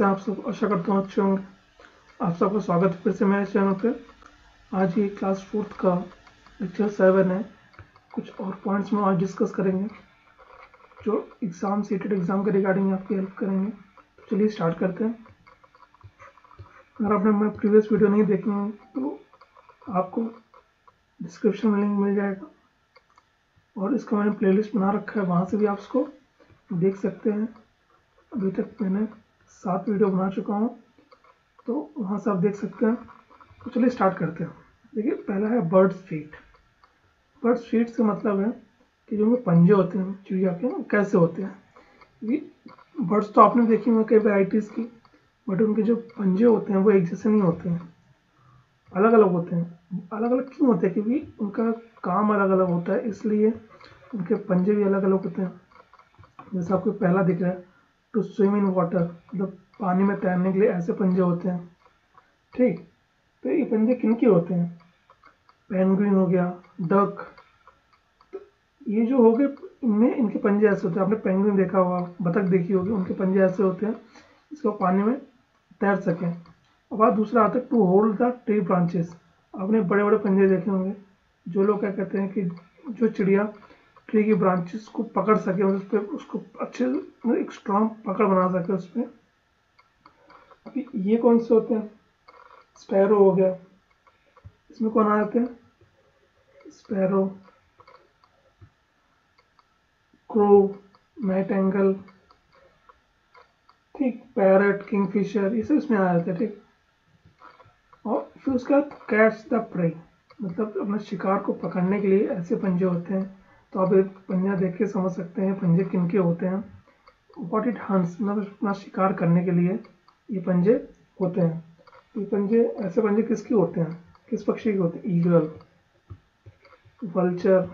आप सब आशा करता हूँ अच्छे होंगे। आप सबका स्वागत है फिर से मेरे चैनल पे। आज ये क्लास 4th का लेक्चर 7 है। कुछ और पॉइंट्स में आज डिस्कस करेंगे जो एग्ज़ाम सीटेड एग्ज़ाम के रिगार्डिंग आपकी हेल्प करेंगे। तो चलिए स्टार्ट करते हैं। अगर आपने मेरा प्रीवियस वीडियो नहीं देखे हैं तो आपको डिस्क्रिप्शन में लिंक मिल जाएगा और इसका मैंने प्लेलिस्ट बना रखा है, वहाँ से भी आप उसको देख सकते हैं। अभी तक मैंने 7 वीडियो बना चुका हूँ, तो वहाँ से आप देख सकते हैं। तो चलिए स्टार्ट करते हैं। देखिए, पहला है बर्ड्स फीट। बर्ड्स फीट से मतलब है कि जो उनके पंजे होते हैं चिड़िया के, कैसे होते हैं। ये बर्ड्स तो आपने देखी होंगे कई वैराइटीज़ की, बट उनके जो पंजे होते हैं वो एक जैसे नहीं होते हैं, अलग अलग होते हैं। अलग अलग क्यों होते हैं? क्योंकि उनका काम अलग अलग होता है, इसलिए उनके पंजे भी अलग अलग होते हैं। जैसे आपको पहला दिख रहा है, टू स्विम इन वाटर, मतलब पानी में तैरने के लिए ऐसे पंजे होते हैं। ठीक, तो ये पंजे किनके होते हैं? पेंगुइन हो गया, डक, ये जो हो गए, इनमें इनके पंजे ऐसे होते हैं। आपने पेंगुइन देखा होगा, बतख देखी होगी, उनके पंजे ऐसे होते हैं इसको पानी में तैर सकें। अब बात दूसरा आता है, to hold the tree branches. आपने बड़े बड़े पंजे देखे होंगे। जो लोग क्या कहते हैं कि जो चिड़िया ट्री की ब्रांचेस को पकड़ सके, उस पर उसको अच्छे एक स्ट्रॉन्ग पकड़ बना सके उस पर। अभी ये कौन से होते हैं? स्पैरो हो गया, इसमें कौन आ जाते हैं? स्पैरो, क्रो, नाइटेंगल, ठीक, पैरट, किंगफिशर, ये सब इसमें आ जाते हैं। ठीक, और फिर उसका कैच द प्रे, मतलब अपने शिकार को पकड़ने के लिए ऐसे पंजे होते हैं। तो आप एक पंजा देख के समझ सकते हैं पंजे किनके होते हैं। व्हाट इट हंट्स, मतलब अपना शिकार करने के लिए ये पंजे होते हैं। ये पंजे, ऐसे पंजे किसके होते हैं, किस पक्षी के होते हैं? ईगल, वल्चर,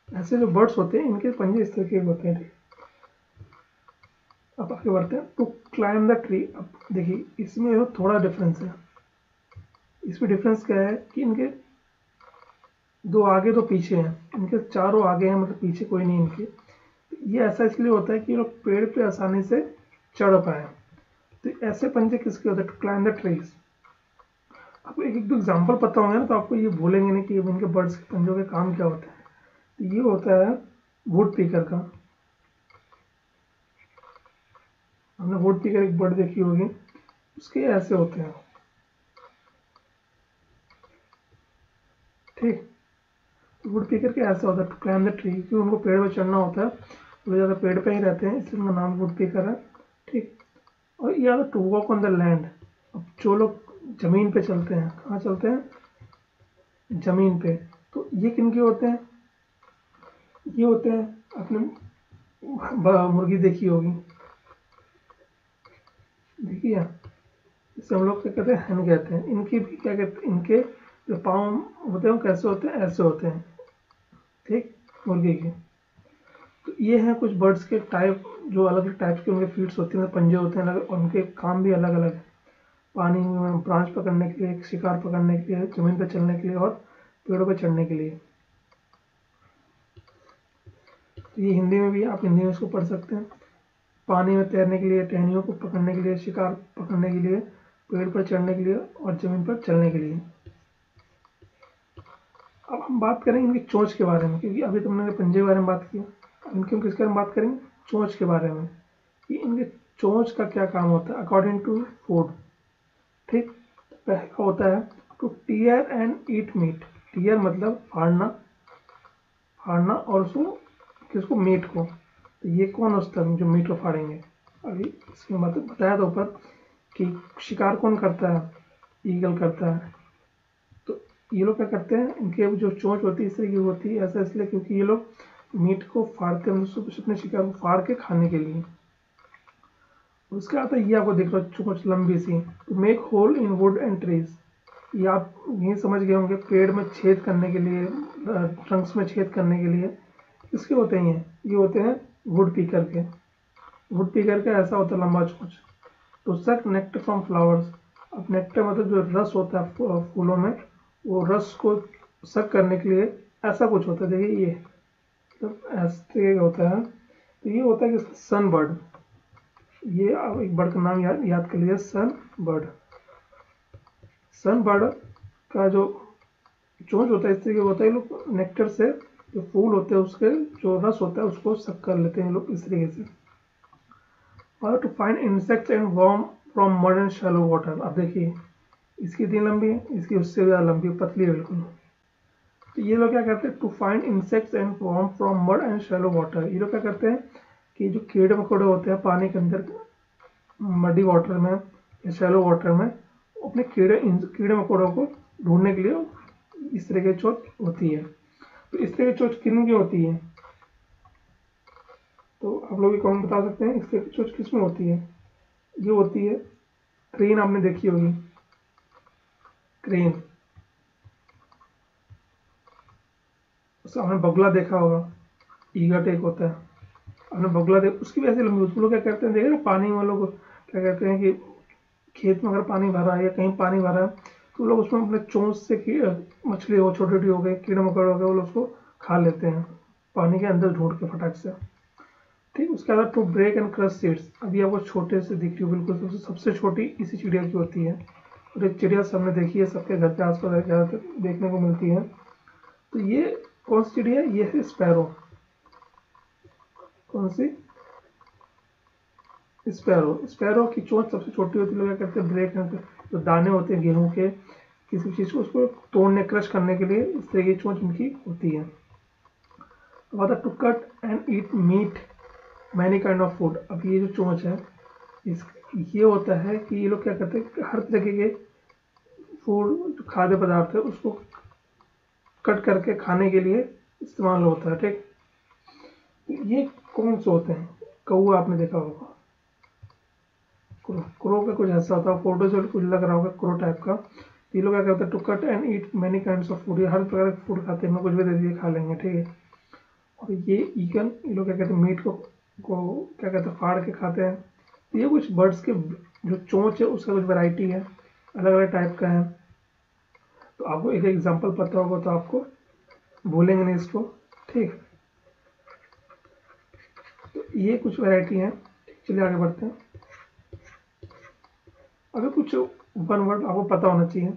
ऐसे जो बर्ड्स होते हैं इनके पंजे इस तरह के होते हैं। ठीक, अब आगे बढ़ते हैं। To climb the tree. अब देखिए, इसमें थोड़ा डिफरेंस है। इसमें डिफरेंस क्या है कि इनके दो आगे दो पीछे हैं, इनके चारों आगे हैं, मतलब पीछे कोई नहीं इनके। ये ऐसा इसलिए होता है कि लोग पेड़ पे आसानी से चढ़ पाए। तो ऐसे पंजे किसके होते हैं? To climb the trees. आपको एक एक दो एग्जाम्पल पता होंगे ना, तो आपको ये भूलेंगे नहीं कि इनके बर्ड्स के पंजों के काम क्या होते हैं। तो ये होता है वुड पीकर का। हमने वुड पीकर एक बर्ड देखी होगी, उसके ऐसे होते हैं। ठीक, वुड पीकर के ऐसा होता है टू क्लाइम द ट्री, क्योंकि उनको पेड़ पे चढ़ना होता है, वो ज़्यादा पेड़ पे ही रहते हैं, इसलिए उनका नाम वुड पीकर है। ठीक, और ये आता है to walk on the land. अब जो लोग ज़मीन पे चलते हैं, कहाँ चलते हैं? ज़मीन पे। तो ये किनके होते हैं? ये होते हैं, आपने मुर्गी देखी होगी, देखिए, इसे हम लोग क्या कहते हैं? हैन कहते हैं। इनकी भी क्या कहते हैं? इनके जो पाँव होते हैं वो कैसे होते हैं? ऐसे होते हैं। ठीक, मुर्गी के। तो ये हैं कुछ बर्ड्स के टाइप, जो अलग अलग टाइप्स के उनके फीट्स होते हैं, पंजे होते हैं अलग, उनके काम भी अलग अलग है। पानी में ब्रांच पकड़ने के लिए, शिकार पकड़ने के लिए, ज़मीन पर चलने के लिए और पेड़ों पर चढ़ने के लिए। तो ये हिंदी में भी, आप हिंदी में इसको पढ़ सकते हैं। पानी में तैरने के लिए, टहनियों को पकड़ने के लिए, शिकार पकड़ने के लिए, पेड़ पर चढ़ने के लिए और ज़मीन पर चलने के लिए। अब हम बात करेंगे इनकी चोंच के बारे में, क्योंकि अभी तुमने पंजे के बारे में बात की। अब इनके हम किसके बारे में बात करेंगे? चोंच के बारे में, कि इनके चोंच का क्या काम होता है अकॉर्डिंग टू फूड। ठीक, पहला होता है to tear and eat meat. Tear मतलब फाड़ना, फाड़ना, और उसको किसको? मीट को। तो ये कौन होता है जो मीट को फाड़ेंगे? अभी इसमें मतलब बताया था ऊपर कि शिकार कौन करता है? ईगल करता है। तो ये लोग क्या करते हैं, इनके जो चोंच होती है इस तरह की होती है, ऐसा इसलिए क्योंकि ये लोग मीट को फाड़ते हैं, अपने शिकार को फाड़ के खाने के लिए। उसके आता है, ये आपको देख लो चोंच लंबी सी, to make hole in wood and trees. ये आप यही समझ गए होंगे, पेड़ में छेद करने के लिए, ट्रंक्स में छेद करने के लिए। किसके होते हैं ये होते हैं वुड पीकर के। वुड पीकर का ऐसा होता है लंबा चोंच। To suck nectar from flowers. अब नेक्टर मतलब जो रस होता है फूलों में, वो रस को सक करने के लिए ऐसा कुछ होता है। देखिए, ये मतलब ऐसे होता है। तो ये होता है कि सनबर्ड। ये आप एक बर्ड का नाम याद कर लीजिए, सन बर्ड। सन बर्ड का जो चोंच होता है इस तरीके होता है, ये लोग नेक्टर से जो फूल होते हैं उसके जो रस होता है उसको सक कर लेते हैं लोग इस तरीके से। और to find insects and worm from mud and shallow water. अब देखिए इसकी इतनी लंबी है, इसकी उससे ज़्यादा लंबी, पतली है बिल्कुल। तो ये लोग क्या करते हैं, to find insects and worm from mud and shallow water. ये लोग क्या करते हैं कि जो कीड़े मकोड़े होते हैं पानी के अंदर, मडी वाटर में या शैलो वाटर में, अपने कीड़े मकोड़ों को ढूंढने के लिए इस तरह की चोंच होती है। तो इस तरह की चोंच किन की होती है, तो आप लोग कौन बता सकते हैं इस तरह की चोंच किस में होती है? ये होती है क्रेन, आपने देखी होगी क्रेन। आपने बगुला देखा होगा, ईगल एक होता है, आपने बगुला देख, उसकी भी ऐसी लंबी। उसको लोग क्या करते हैं, देखे ना पानी में लोग क्या कहते हैं कि खेत में अगर पानी भरा है या कहीं पानी भरा है तो लोग उसमें अपने चोंच से मछली हो, छोटी छोटी हो गई, कीड़े मकोड़े हो गए, वो लोग उसको खा लेते हैं पानी के अंदर ढूंढ के फटाक से। ठीक, उसके बाद to break and crush seeds. अभी आपको छोटे से दिख रही हो बिल्कुल, सबसे छोटी इसी चिड़िया की होती है। और एक चिड़िया सबने देखी है, सबके घर के आसपास ज़्यादातर देखने को मिलती है। तो ये कौन सी चिड़िया है? ये है स्पैरो। कौन सी? स्पैरो। स्पैरो की चोंच सबसे छोटी होती है। लोग क्या करते हैं, ब्रेक जो दाने होते हैं गेहूं के किसी चीज़ को, उसको तोड़ने क्रश करने के लिए इस तरह की चोंच इनकी होती है। To cut and eat meat many kind of food. अब ये जो चोंच है ये होता है कि ये लोग क्या करते हैं, हर तरीके के फूड जो खाद्य पदार्थ है उसको कट करके खाने के लिए इस्तेमाल होता है। ठीक, ये कौन से होते हैं? कौवा आपने देखा होगा, क्रो का कुछ ऐसा होता है, फोटो से कुछ लग रहा होगा क्रो टाइप का। ये लोग क्या करते हैं, to cut and eat many kinds of food. ये हर प्रकार के फूड खाते हैं, कुछ भी दे दिए खा लेंगे। ठीक है, और ये ईगल, ये लोग क्या कहते हैं, मीट को क्या कहते हैं, फाड़ के खाते हैं। ये कुछ बर्ड्स के जो चोंच है उसका कुछ वैरायटी है, अलग अलग टाइप का है। तो आपको एक एग्जांपल पता होगा तो आपको भूलेंगे नहीं इसको। ठीक, तो ये कुछ वैरायटी है। चलिए आगे बढ़ते हैं। अगर कुछ वन वर्ड आपको पता होना चाहिए।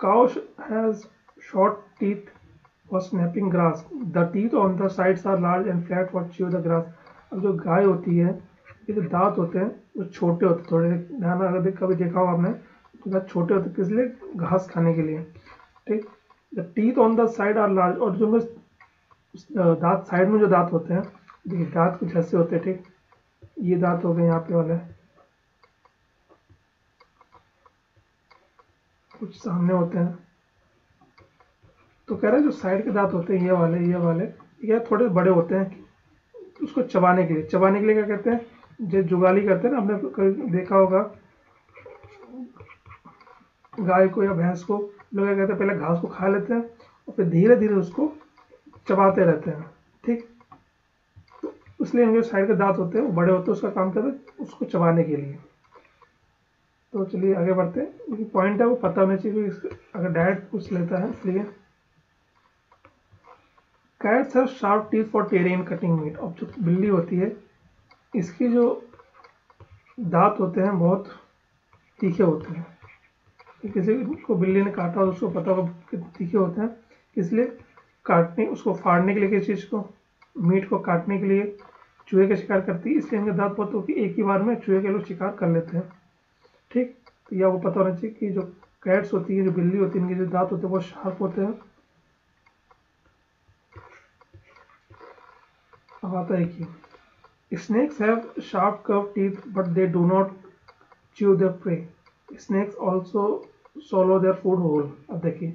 Cow has short teeth for snapping grass, the teeth on the sides are large and flat for chew the grass. अब जो गाय होती है, ये जो दांत होते हैं वो छोटे होते हैं, थोड़े ध्यान, अगर कभी देखा हो आपने तो दांत छोटे होते हैं, किस लिए? घास खाने के लिए। ठीक, the teeth on the side are large, और जो दांत साइड में जो दांत होते हैं, देखिए दांत कुछ ऐसे होते हैं। ठीक, ये दांत हो गए यहाँ पे वाले, कुछ सामने होते हैं। तो कह रहे हैं जो साइड के दांत होते हैं ये वाले ये थोड़े बड़े होते हैं, उसको चबाने के लिए। चबाने के लिए क्या कहते हैं, जो जुगाली करते हैं ना, आपने कभी देखा होगा गाय को या भैंस को, लोग क्या कहते हैं, पहले घास को खा लेते हैं और फिर धीरे धीरे उसको चबाते रहते हैं। ठीक, तो इसलिए इनके साइड के दांत होते हैं वो बड़े होते हैं, उसका काम करते हैं उसको चबाने के लिए। तो चलिए आगे बढ़ते हैं। पॉइंट है वो पता होना चाहिए, अगर डायरेक्ट पूछ लेता है इसलिए। Cats have sharp teeth for tearing and cutting meat. अब जो बिल्ली होती है इसकी जो दांत होते हैं बहुत तीखे होते हैं। किसी को बिल्ली ने काटा तो उसको पता होगा कितने तीखे होते हैं, इसलिए काटने, उसको फाड़ने के लिए, किसी चीज़ को, मीट को काटने के लिए चूहे का शिकार करती है, इसलिए इनके दांत बहुत होती है, एक ही बार में चूहे के लोग शिकार कर लेते हैं। ठीक, तो यह आपको पता होना चाहिए कि जो कैट्स होती है, जो बिल्ली होती है, इनके जो दांत होते हैं बहुत शार्प होते हैं। अब आता है कि snakes have sharp curve teeth but they do not chew their prey. Snakes also swallow their food whole. अब देखिए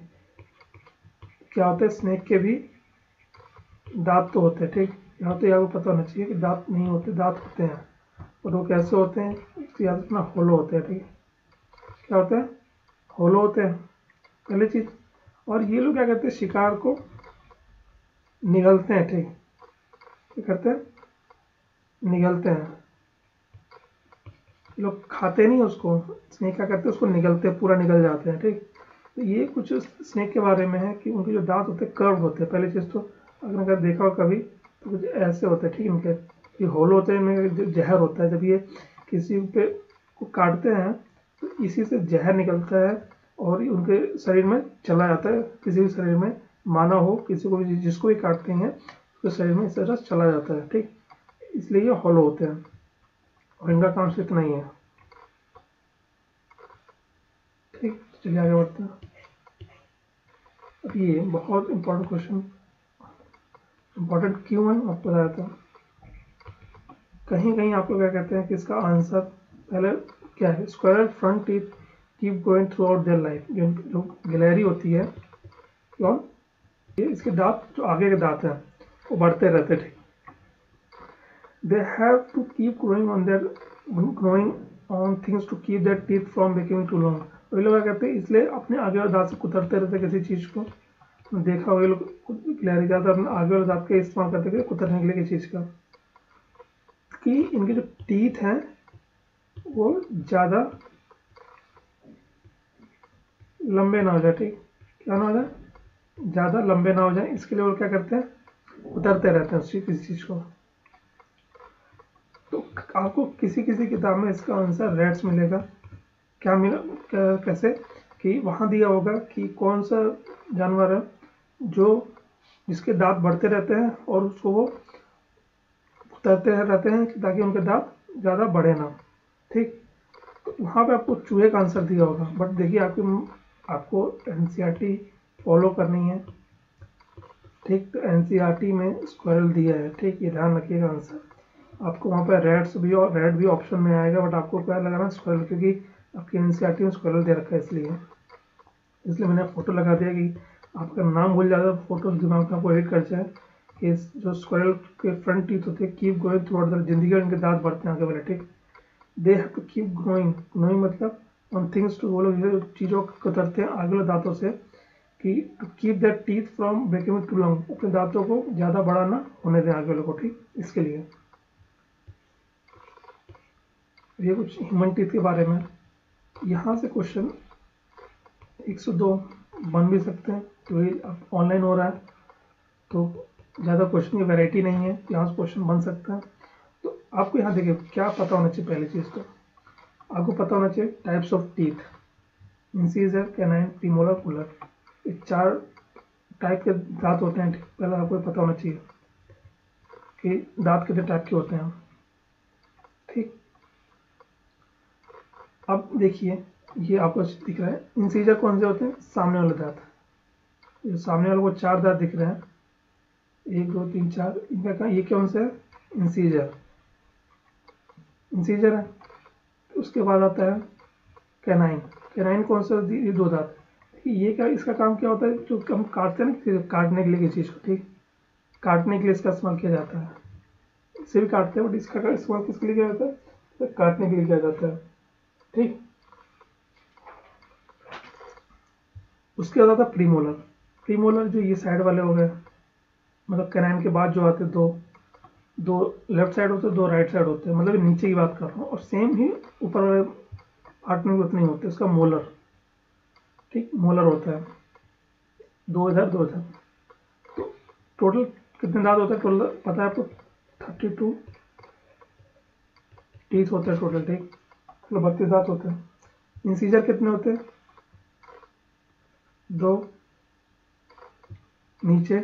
क्या होता है, स्नेक के भी दांत तो होते हैं। ठीक, यहाँ तो आपको पता होना चाहिए कि दांत नहीं होते, दांत होते हैं, और वो कैसे होते हैं, याद रखना, होलो होते हैं। ठीक, क्या होते हैं, होलो होते हैं पहली चीज। और ये लोग क्या करते हैं, शिकार को निगलते हैं। ठीक, क्या करते हैं, निगलते हैं। लोग खाते नहीं उसको, स्नेक क्या करते हैं, उसको निगलते हैं, पूरा निगल जाते हैं। ठीक, तो ये कुछ स्नेक के बारे में है कि उनके जो दांत होते हैं कर्व होते हैं। पहली चीज़ तो अगर देखा हो कभी तो कुछ ऐसे होते हैं। ठीक, इनके ये होल होते हैं, इनमें जो जहर होता है, जब ये किसी पे को काटते हैं तो इसी से जहर निकलता है और उनके शरीर में चला जाता है। किसी भी शरीर में, मानव हो, किसी को भी, जिसको भी काटते हैं उसके शरीर में इस तरह चला जाता है। ठीक, इसलिए ये हॉलो होते हैं और इनका काम सिर्फ नहीं है। ठीक, चलिए आगे बढ़ते हैं। अब ये बहुत इंपॉर्टेंट क्वेश्चन, इंपॉर्टेंट क्यों है आपको बताया था। कहीं कहीं आपको क्या कहते हैं कि इसका आंसर पहले क्या है, squirrel front teeth keep going through out their life. जो गिलहरी होती है, कौन, ये इसके दांत, जो आगे के दांत हैं वो बढ़ते रहते थे। They have to keep growing on things to keep their teeth from becoming too long. वही लोग क्या कहते हैं, इसलिए अपने आगे वाले दांत से कुतरते रहते किसी चीज़ को। देखा वही लोग गिलहरी ज़्यादा अपने आगे वाले दांत का इस्तेमाल करते थे कुतरने के लिए किसी चीज़ का, कि इनके जो टीथ हैं वो ज़्यादा लंबे ना हो जाए। ठीक, क्या ना हो जाए, ज़्यादा लंबे ना हो जाए, इसके लिए वो क्या करते हैं, उतरते रहते हैं उसी किसी चीज़ को। तो आपको किसी किसी किताब में इसका आंसर रेट्स मिलेगा। क्या मिला, कैसे, कि वहाँ दिया होगा कि कौन सा जानवर है जो जिसके दांत बढ़ते रहते हैं और उसको वो उतरते रहते हैं ताकि उनके दांत ज़्यादा बढ़े ना। ठीक, तो वहाँ पे आपको चूहे का आंसर दिया होगा। बट देखिए आपको एनसीईआरटी फॉलो करनी है। ठीक, तो एनसीईआरटी में स्क्वायरल दिया है। ठीक, ये ध्यान रखिएगा आंसर। आपको वहाँ पर रेड भी ऑप्शन में आएगा, बट आपको क्या लगाना, स्क्वायरल, क्योंकि आपकी एनसीईआरटी में स्क्वायरल दे रखा है, इसलिए मैंने फ़ोटो लगा दिया कि आपका नाम भूल जाता, फोटो दिमाग में आपको एडिट कर जाए कि जो स्क्वायरल के फ्रंट टीथ होते हैं keep going throughout the जिंदगी, उनके दांत बढ़ते हैं आगे वाले। ठीक, they have to keep growing मतलब ऑन थिंग्स टू, वो लोग चीज़ों को कतरते हैं आगे वाले दांतों से, कि to keep that teeth from becoming too long, अपने दांतों को ज़्यादा बड़ा ना होने दें आगे वाले को। ठीक, इसके लिए ये कुछ ह्यूमन टीथ के बारे में। यहाँ से क्वेश्चन 102 बन भी सकते हैं, तो ये अब ऑनलाइन हो रहा है तो ज़्यादा क्वेश्चन की वैरायटी नहीं है, यहाँ से क्वेश्चन बन सकता है। तो आपको यहाँ देखिए क्या पता होना चाहिए। पहली चीज़ तो आपको पता होना चाहिए types of teeth, incisor, canine, premolar, molar. ये 4 टाइप के दांत होते हैं। पहले आपको पता होना चाहिए कि दांत कितने टाइप के होते हैं। ठीक, अब देखिए ये आपको दिख रहा है, इंसीजर कौन से होते हैं, सामने वाले दांत। ये सामने वाले को 4 दांत दिख रहे हैं, 1 2 3 4, इनका ये कौन सा है, इंसीजर है। उसके बाद आता है कैनाइन कौन सा, ये 2 दांत। ये क्या, इसका काम क्या होता है, जो हम काटते हैं ना, काटने के लिए किसी चीज़ को। ठीक, काटने के लिए इसका इस्तेमाल किया जाता है, इससे भी काटते हैं, बट इसका इस्तेमाल किसके लिए किया जाता है, तो काटने के लिए किया जाता है। ठीक, उसके बाद आता है प्रीमोलर जो ये साइड वाले हो गए, मतलब कैनाइन के बाद जो आते हैं, दो लेफ्ट साइड होते हैं, 2 राइट साइड होते हैं, मतलब नीचे की बात कर रहा हूँ, और सेम ही ऊपर वाले पार्ट में भी उतने ही होते हैं। उसका मोलर, ठीक, मोलर होता है, 2 इधर 2 इधर। तो टोटल कितने दांत होते हैं, टोटल पता है आपको, 32 टीथ होते हैं टोटल। ठीक, मतलब 32 दांत होते हैं। इंसीजर कितने होते हैं, 2 नीचे,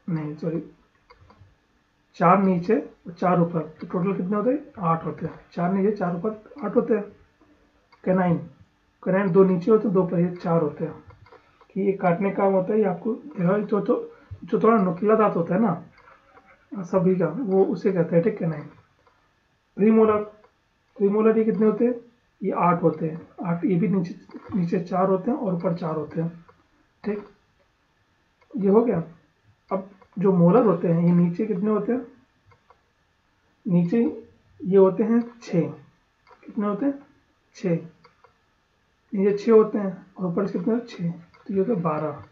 नहीं सॉरी, 4 नीचे और 4 ऊपर, तो टोटल कितने होते हैं, 8 होते हैं। 4 नीचे 4 ऊपर 8 होते हैं। कैनाइन 2 नीचे होते हैं, 2 ऊपर, ये 4 होते हैं। कि ये काटने का काम होता है, ये आपको जो थोड़ा नुकीला दांत होता है ना सभी का, वो उसे कहते हैं। ठीक, कैनाइन। प्रीमोलर ये कितने होते हैं, ये 8 होते हैं। 8, ये भी नीचे 4 होते हैं और ऊपर 4 होते हैं। ठीक, ये हो गया। अब जो मोलर होते हैं, ये नीचे कितने होते हैं, नीचे ये होते हैं 6। कितने होते हैं, 6। नीचे 6 होते हैं और ऊपर से कितने, 6, तो ये होते हैं 12।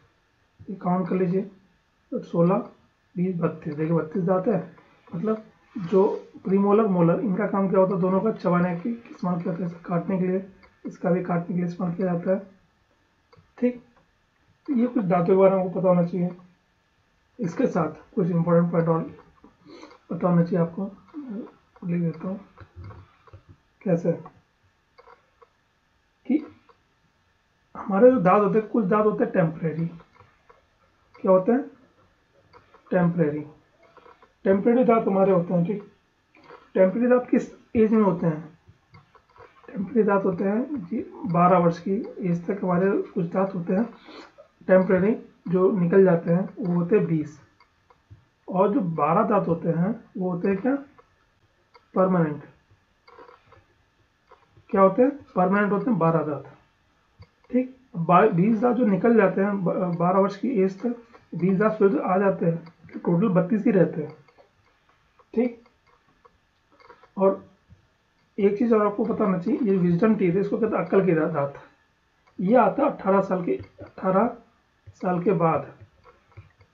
ये काउंट कर लीजिए, तो 16 20 32, देखिए 32 दांत है। मतलब जो प्रीमोलर मोलर, इनका काम क्या होता है, दोनों का चबाने की इस्तेमाल किया जाता है, काटने के लिए, इसका भी काटने के लिए इस्तेमाल किया जाता है। ठीक, ये कुछ दांतों के बारे में आपको पता होना चाहिए। इसके साथ कुछ इम्पोर्टेंट पॉइंट और पता होना चाहिए आपको, लिख देता हूँ। कैसे कि हमारे जो दांत होते हैं, कुछ दांत होते हैं टेम्परेरी। क्या होते हैं? टेम्परेरी। टेम्परेरी दांत हमारे होते हैं, ठीक। टेम्परेरी दांत किस एज में होते हैं? टेम्परेरी दांत होते हैं जी 12 वर्ष की एज तक हमारे कुछ दांत होते हैं टेम्परेरी, जो निकल जाते हैं वो होते हैं 20। और जो 12 दांत होते हैं वो होते हैं क्या? परमानेंट। क्या होते हैं? परमानेंट होते हैं 12 दांत, ठीक। 20 दांत जो निकल जाते हैं 12 वर्ष की एज तक, 20 दांत फिर आ जाते हैं, तो टोटल 32 ही रहते हैं, ठीक। और एक चीज़ और आपको पता होना चाहिए, ये विजडम टीथ है, इसको कहते हैं अक्ल के दांत। ये आता है 18 साल के बाद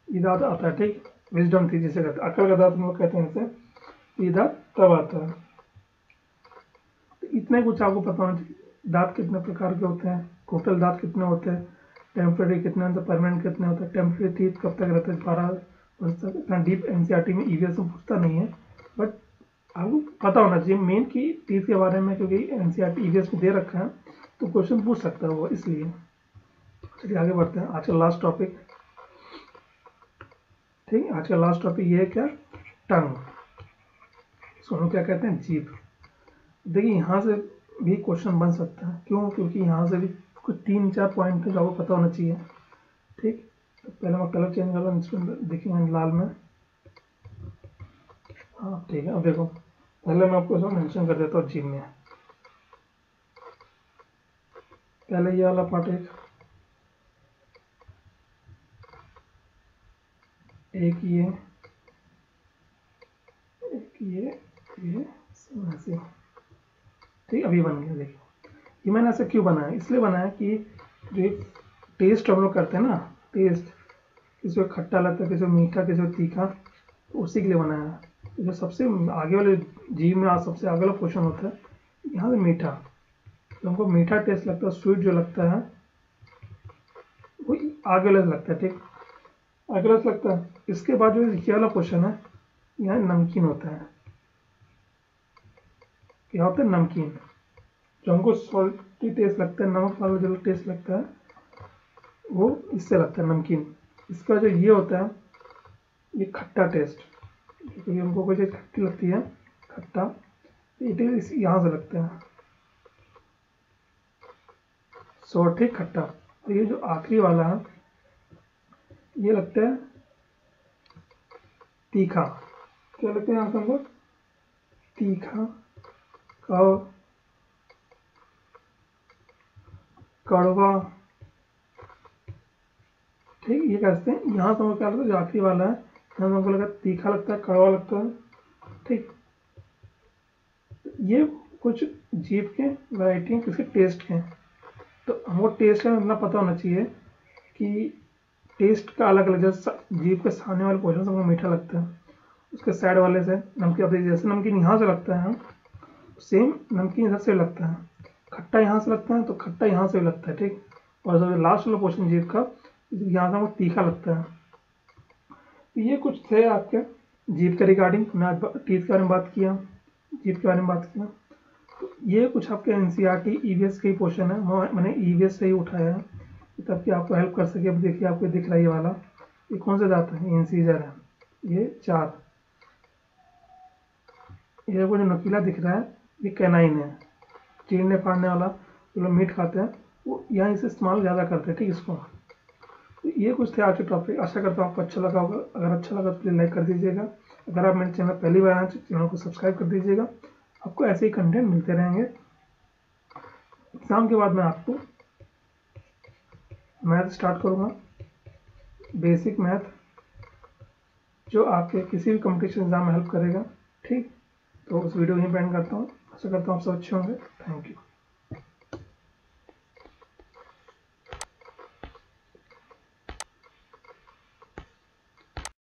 ये दांत आता है, ठीक। विजडम टीथ जिसे कहते हैं, अक्ल का दांत हम लोग कहते हैं इसे, ये दांत तब आता है। तो इतने कुछ आपको पता होना चाहिए, दांत कितने प्रकार के होते हैं, टोटल दांत कितने होते हैं, टेम्परेरी कितने होते हैं, परमानेंट कितने होते हैं, टेम्परेरी टीथ कब तक रहते हैं 12 वर्ष तक। इतना डीप एनसीईआरटी में ईवीएस में पूछता नहीं है, बट आपको पता होना चाहिए मेन की टीथ के बारे में, क्योंकि एनसीईआरटी ईवीएस में दे रखा है तो क्वेश्चन पूछ सकता है वो, इसलिए। चलिए आगे बढ़ते हैं। आज का लास्ट टॉपिक, ठीक। आज का लास्ट टॉपिक ये है क्या? टंग। इसको हम क्या कहते हैं? जीभ। देखिए यहाँ से भी क्वेश्चन बन सकता है, क्यों? क्योंकि यहाँ से भी कुछ 3-4 पॉइंट है जो आपको पता होना चाहिए, ठीक। तो पहले मैं कलर चेंज कर रहा हूँ, इसमें देखिए लाल में, हाँ ठीक है। अब देखो पहले मैं आपको मेंशन कर देता हूँ जीभ में। पहले ये वाला पार्ट एक ये ऐसे, ठीक। अभी बन गया। देखिए ये मैंने ऐसा क्यों बनाया? इसलिए बनाया कि जो टेस्ट हम लोग करते हैं ना, टेस्ट, किसी को खट्टा लगता है, किसी को मीठा, किसी को तीखा, तो उसी के लिए बनाया है। जो सबसे आगे वाले जीभ में आज सबसे आगे वाला क्वेश्चन होता है यहाँ से मीठा, तो हमको मीठा टेस्ट लगता है, स्वीट जो लगता है वो आगे वाला लगता है, ठीक। आगे वाला लगता है। इसके बाद जो ये वाला क्वेश्चन है, यहाँ नमकीन होता है। क्या होता है? नमकीन। जो हमको सॉल्टी टेस्ट लगता है, नमक वाला जो टेस्ट लगता है वो इससे लगता है, नमकीन। इसका जो ये होता है ये खट्टा टेस्ट, क्योंकि हमको कोई चीज़ खट्टी लगती है, खट्टा, ये टेस्ट यहाँ से लगता है, सोर, ठीक, खट्टा। और ये जो आखिरी वाला है ये लगता है तीखा। क्या लगता है यहाँ से हमको? तीखा, कड़वा, ठीक। ये कहते हैं यहाँ से हमको क्या लगता है, जो आखिरी वाला है यहाँ से हमको लगा तीखा लगता है, कड़वा लगता है, ठीक। ये कुछ जीभ के वैरायटी हैं, किसके? टेस्ट के। तो हमको टेस्ट का इतना पता होना चाहिए कि टेस्ट का अलग अलग, जैसे जीभ के सामने वाले पोर्शन से हमको मीठा लगता है, उसके साइड वाले से नमकीन, अब जैसे नमकीन यहाँ से लगता है, सेम नमकीन इधर से लगता है, खट्टा यहाँ से लगता है तो खट्टा यहाँ से लगता है, ठीक। और जो लास्ट वाला पोर्शन जीभ का, यहाँ से हमको तीखा लगता है। तो ये कुछ थे आपके जीभ के रिगार्डिंग। मैं आज टीथ के बारे में बात किया, जीभ के बारे में बात किया। तो ये कुछ आपके एनसीईआरटी ईवीएस के पोर्शन है, मैंने ईवीएस से ही उठाया है ताकि आपको हेल्प कर सके। अब देखिए आपको दिख रहा है ये वाला, ये कौन सा दांत है? इंसीजर है, ये 4। ये को जो नकीला दिख रहा है ये कैनाइन है, चीरने फाड़ने वाला, जो लोग मीट खाते हैं वो यहाँ इसे इस्तेमाल ज़्यादा करते हैं, ठीक। इसको तो ये कुछ थे आज के टॉपिक। आशा करता हूँ आपको अच्छा लगा होगा। अगर अच्छा लगा तो प्लीज़ लाइक कर दीजिएगा। अगर आप मेरे चैनल पहली बार आए तो चैनल को सब्सक्राइब कर दीजिएगा। आपको ऐसे ही कंटेंट मिलते रहेंगे। एग्ज़ाम के बाद मैं आपको मैथ स्टार्ट करूँगा, बेसिक मैथ, जो आपके किसी भी कंपटीशन एग्जाम में हेल्प करेगा, ठीक। तो उस वीडियो यहीं पे एंड करता हूँ। आशा करता हूँ आप सब अच्छे होंगे। Thank you.